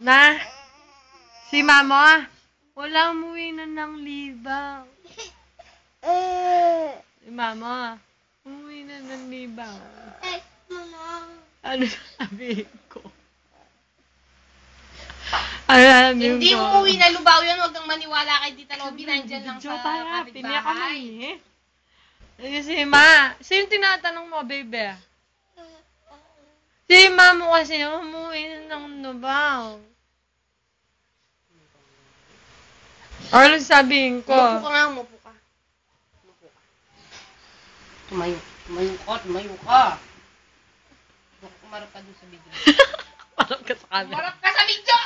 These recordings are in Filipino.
Na? Si mama? Wala, umuwi na ng libaw. Si mama? Umuwi na ng libaw. Ano sabi ko? Hindi umuwi na lubaw yun. Huwag kang maniwala kay Tita Lobby. Nandyan lang sa kapitbahay. Kasi ma, sino tinatanong mo, baby? Si mama kasi umuwi na ng lubaw. Ano sabihin ko? Umupo ka nga, umupo ka. Tumayo ka. Umarap ka doon sa video. Umarap ka sa camera. Umarap ka sa video!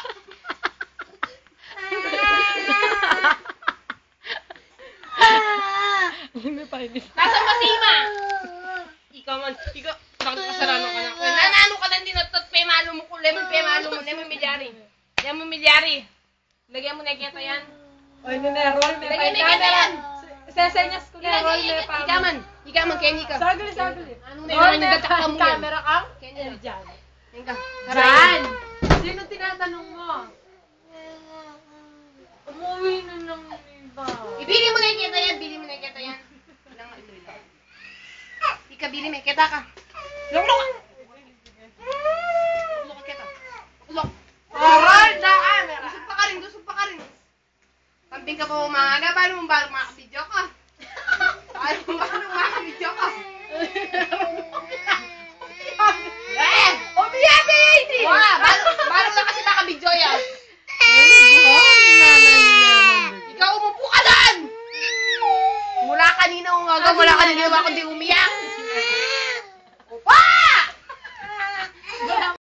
Nasa masima! Ikaw, bakit kasarano ka na? Nanano ka lang din at pemalo mo ko, lemon milyari. Lagyan mo na kita yan. Oy, roll me pa kita yan. Sesenyas ko na roll me pa. Ikaman, Kenny ka. Saglit. Anong roll me pa? Camera ka? Kenny ka. Diyan. Saan? Sino tinatanong mo? Umuwi na ng libaw. Ibili mo na kita yan. Ikabili mo, kita ka. Luklok ka. Luklok ka kita. Luklok. Aray, na camera. Gusog pa ka rin. Kamping ka pa umaga. Paano mo ba